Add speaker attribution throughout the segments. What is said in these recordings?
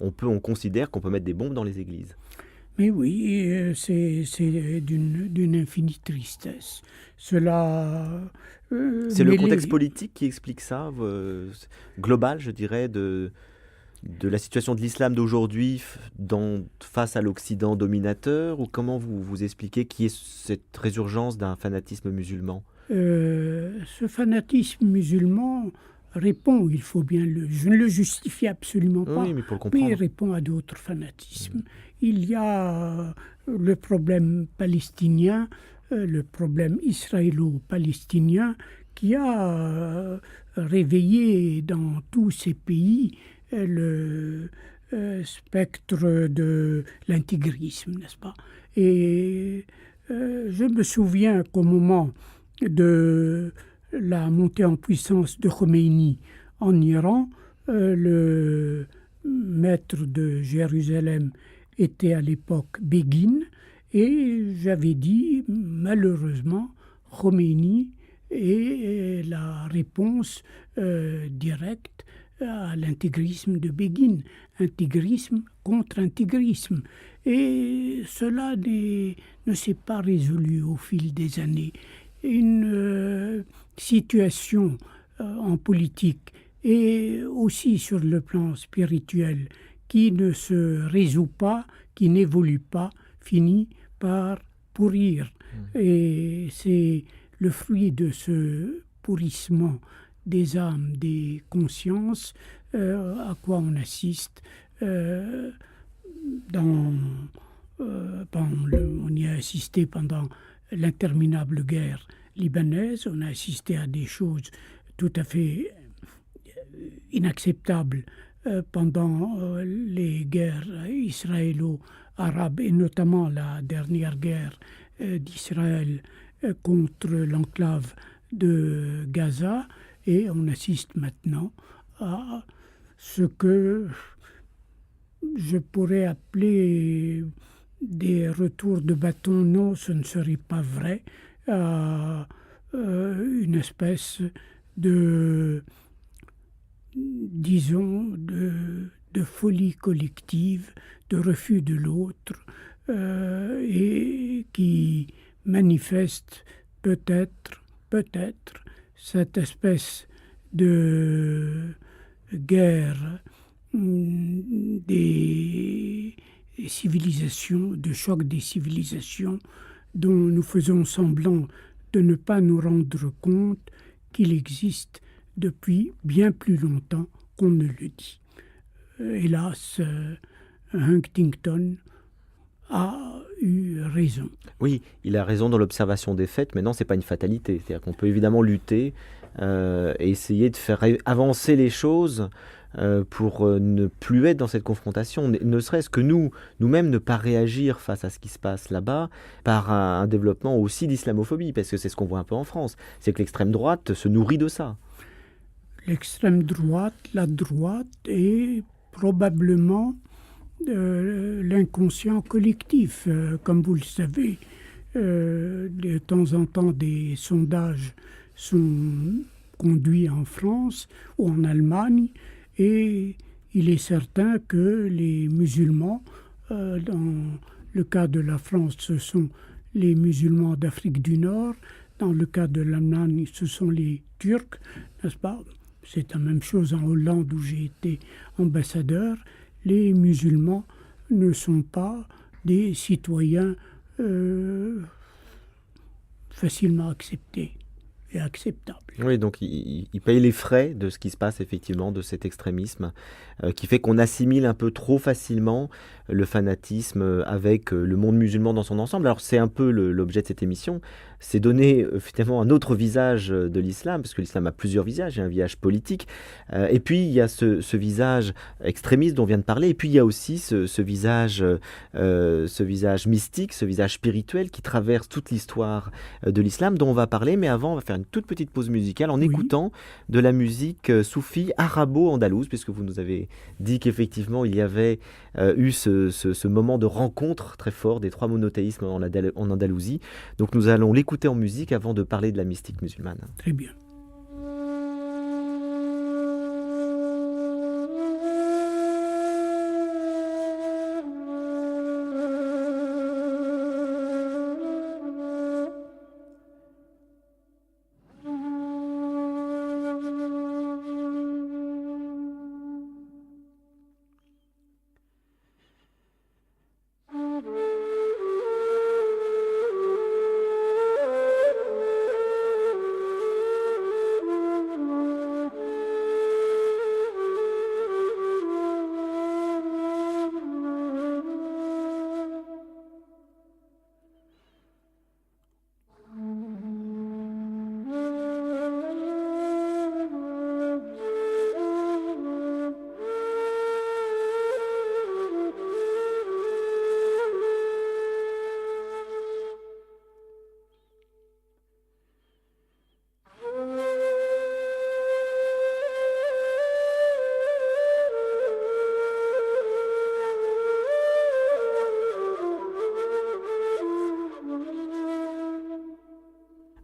Speaker 1: on considère qu'on peut mettre des bombes dans les églises.
Speaker 2: Mais oui, c'est d'une infinie tristesse. Cela
Speaker 1: C'est le contexte
Speaker 2: mêlé.
Speaker 1: politique qui explique ça, global, je dirais, de la situation de l'islam d'aujourd'hui face à l'Occident dominateur, ou comment vous expliquez qui est cette résurgence d'un fanatisme musulman?
Speaker 2: Ce fanatisme musulman répond, il faut bien je ne le justifie absolument
Speaker 1: Oui,
Speaker 2: pas,
Speaker 1: mais pour le
Speaker 2: mais il
Speaker 1: comprendre.
Speaker 2: répond à d'autres fanatismes. Il y a le problème palestinien, le problème israélo-palestinien, qui a réveillé dans tous ces pays le spectre de l'intégrisme, n'est-ce pas? Et je me souviens qu'au moment de la montée en puissance de Khomeini en Iran, le maître de Jérusalem était à l'époque Begin, et j'avais dit malheureusement Khomeini est la réponse directe à l'intégrisme de Begin, intégrisme contre intégrisme. Et cela ne s'est pas résolu au fil des années. Une situation en politique et aussi sur le plan spirituel qui ne se résout pas, qui n'évolue pas, finit par pourrir. Et c'est le fruit de ce pourrissement des âmes, des consciences, à quoi on assiste on y a assisté pendant l'interminable guerre libanaise, on a assisté à des choses tout à fait inacceptables pendant les guerres israélo-arabes, et notamment la dernière guerre d'Israël contre l'enclave de Gaza, et on assiste maintenant à ce que je pourrais appeler des retours de bâton. Non, ce ne serait pas vrai. Une espèce de, disons, de folie collective, de refus de l'autre, et qui manifeste peut-être cette espèce de guerre des civilisations, de choc des civilisations, dont nous faisons semblant de ne pas nous rendre compte qu'il existe depuis bien plus longtemps qu'on ne le dit. Hélas, Huntington a eu raison.
Speaker 1: Oui, il a raison dans l'observation des faits. Maintenant, c'est pas une fatalité. C'est-à-dire qu'on peut évidemment lutter et essayer de faire avancer les choses pour ne plus être dans cette confrontation. Ne serait-ce que nous-mêmes, ne pas réagir face à ce qui se passe là-bas par un développement aussi d'islamophobie, parce que c'est ce qu'on voit un peu en France. C'est que l'extrême droite se nourrit de ça.
Speaker 2: L'extrême droite, la droite est probablement l'inconscient collectif. Comme vous le savez, de temps en temps, des sondages sont conduits en France ou en Allemagne, et il est certain que les musulmans, dans le cas de la France, ce sont les musulmans d'Afrique du Nord, dans le cas de l'Allemagne, ce sont les Turcs, n'est-ce pas? C'est la même chose en Hollande où j'ai été ambassadeur. Les musulmans ne sont pas des citoyens facilement acceptés et acceptables.
Speaker 1: Oui, donc il paye les frais de ce qui se passe effectivement, de cet extrémisme qui fait qu'on assimile un peu trop facilement le fanatisme avec le monde musulman dans son ensemble. Alors c'est un peu l'objet de cette émission, c'est donner finalement un autre visage de l'islam, parce que l'islam a plusieurs visages, il y a un visage politique, et puis il y a ce visage extrémiste dont on vient de parler, et puis il y a aussi ce visage mystique, ce visage spirituel qui traverse toute l'histoire de l'islam dont on va parler. Mais avant, on va faire une toute petite pause musicale en écoutant de la musique soufie arabo-andalouse, puisque vous nous avez dit qu'effectivement il y avait eu ce moment de rencontre très fort des trois monothéismes en Andalousie. Donc nous allons l'écouter en musique avant de parler de la mystique musulmane.
Speaker 2: Très bien.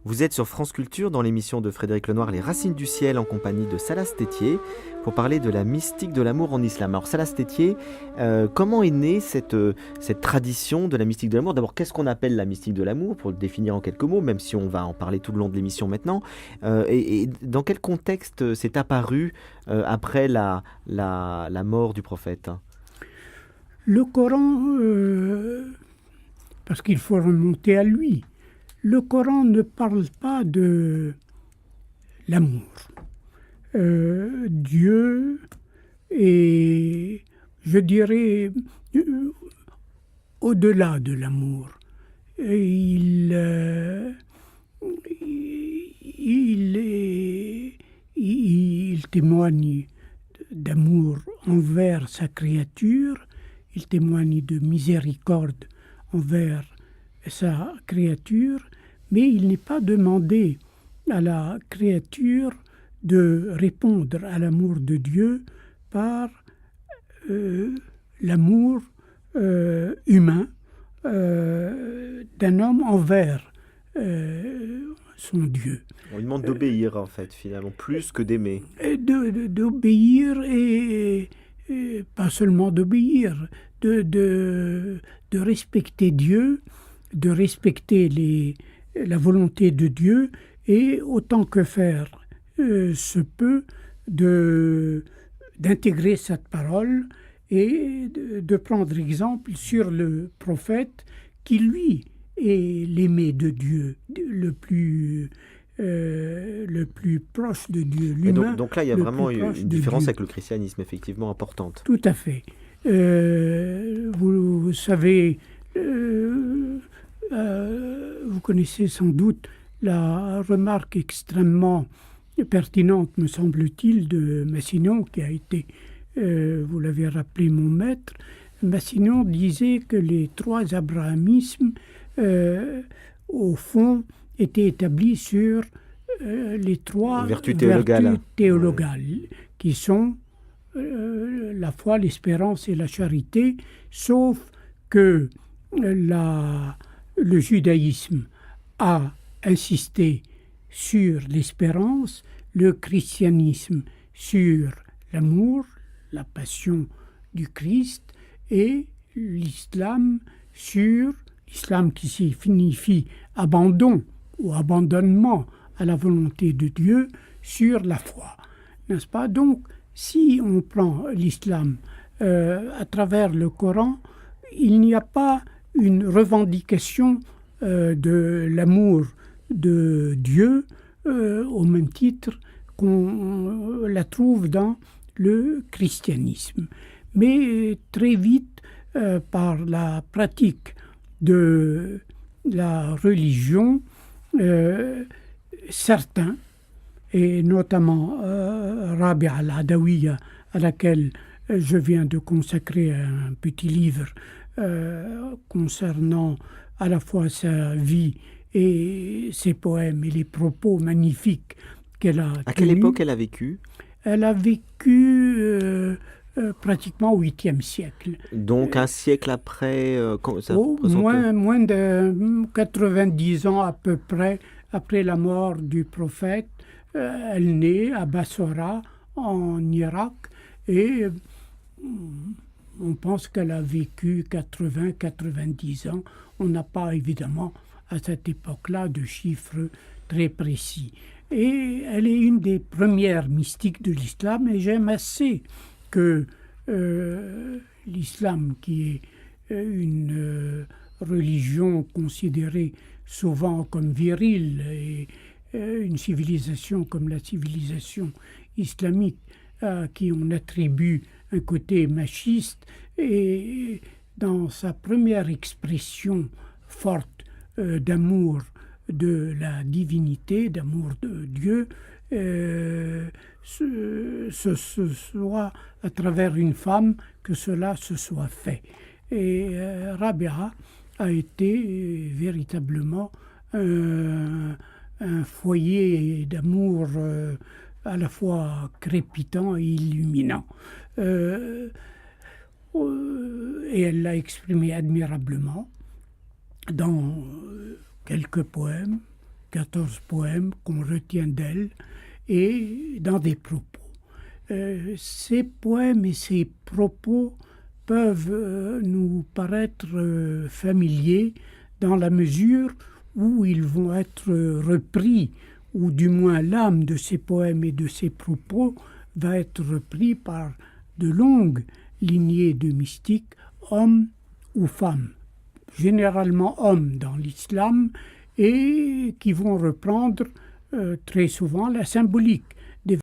Speaker 1: Vous êtes sur France Culture dans l'émission de Frédéric Lenoir, Les Racines du Ciel, en compagnie de Salas Tétier, pour parler de la mystique de l'amour en islam. Alors Salas Tétier, comment est née cette tradition de la mystique de l'amour? D'abord, qu'est-ce qu'on appelle la mystique de l'amour, pour le définir en quelques mots, même si on va en parler tout le long de l'émission maintenant. Et dans quel contexte c'est apparu après la mort du prophète?
Speaker 2: Le Coran, parce qu'il faut remonter à lui, le Coran ne parle pas de l'amour. Dieu est, je dirais, au-delà de l'amour. Il témoigne d'amour envers sa créature, il témoigne de miséricorde envers sa créature, mais il n'est pas demandé à la créature de répondre à l'amour de Dieu par l'amour humain d'un homme envers son Dieu.
Speaker 1: On lui demande d'obéir, en fait, finalement, plus que d'aimer.
Speaker 2: D'obéir et pas seulement d'obéir, de respecter Dieu, de respecter la volonté de Dieu et autant que faire se peut d'intégrer cette parole et de prendre exemple sur le prophète qui lui est l'aimé de Dieu, le plus proche de Dieu, l'humain.
Speaker 1: Donc là, il y a vraiment une différence avec le christianisme, effectivement, importante.
Speaker 2: Tout à fait. Vous savez, vous connaissez sans doute la remarque extrêmement pertinente, me semble-t-il, de Massinon, qui a été, vous l'avez rappelé, mon maître. Massinon disait que les trois abrahamismes, au fond, étaient établis sur les trois vertus théologales, qui sont la foi, l'espérance et la charité, sauf que le judaïsme a insisté sur l'espérance, le christianisme sur l'amour, la passion du Christ, et l'islam qui signifie abandon ou abandonnement à la volonté de Dieu, sur la foi. N'est-ce pas? Donc, si on prend l'islam à travers le Coran, il n'y a pas une revendication de l'amour de Dieu au même titre qu'on la trouve dans le christianisme. Mais très vite, par la pratique de la religion, certains, et notamment Rabia al-Adawiya, à laquelle je viens de consacrer un petit livre concernant à la fois sa vie et ses poèmes et les propos magnifiques qu'elle a tenus.
Speaker 1: À quelle époque elle a vécu?
Speaker 2: Elle a vécu pratiquement au 8e siècle.
Speaker 1: Donc un siècle après
Speaker 2: moins de 90 ans à peu près après la mort du prophète. Elle naît à Bassora, en Irak, et on pense qu'elle a vécu 80-90 ans. On n'a pas évidemment à cette époque-là de chiffres très précis. Et elle est une des premières mystiques de l'islam, et j'aime assez que l'islam, qui est une religion considérée souvent comme virile, et une civilisation comme la civilisation islamique, à qui on attribue un côté machiste, et dans sa première expression forte d'amour de la divinité, d'amour de Dieu, ce soit à travers une femme que cela se soit fait. Et Rabia a été véritablement un foyer d'amour à la fois crépitant et illuminant. Et elle l'a exprimé admirablement dans quelques poèmes 14 poèmes qu'on retient d'elle et dans des propos. Ces poèmes et ces propos peuvent nous paraître familiers dans la mesure où ils vont être repris, ou du moins l'âme de ces poèmes et de ces propos va être repris par de longues lignées de mystiques, hommes ou femmes, généralement hommes dans l'islam, et qui vont reprendre très souvent la symbolique.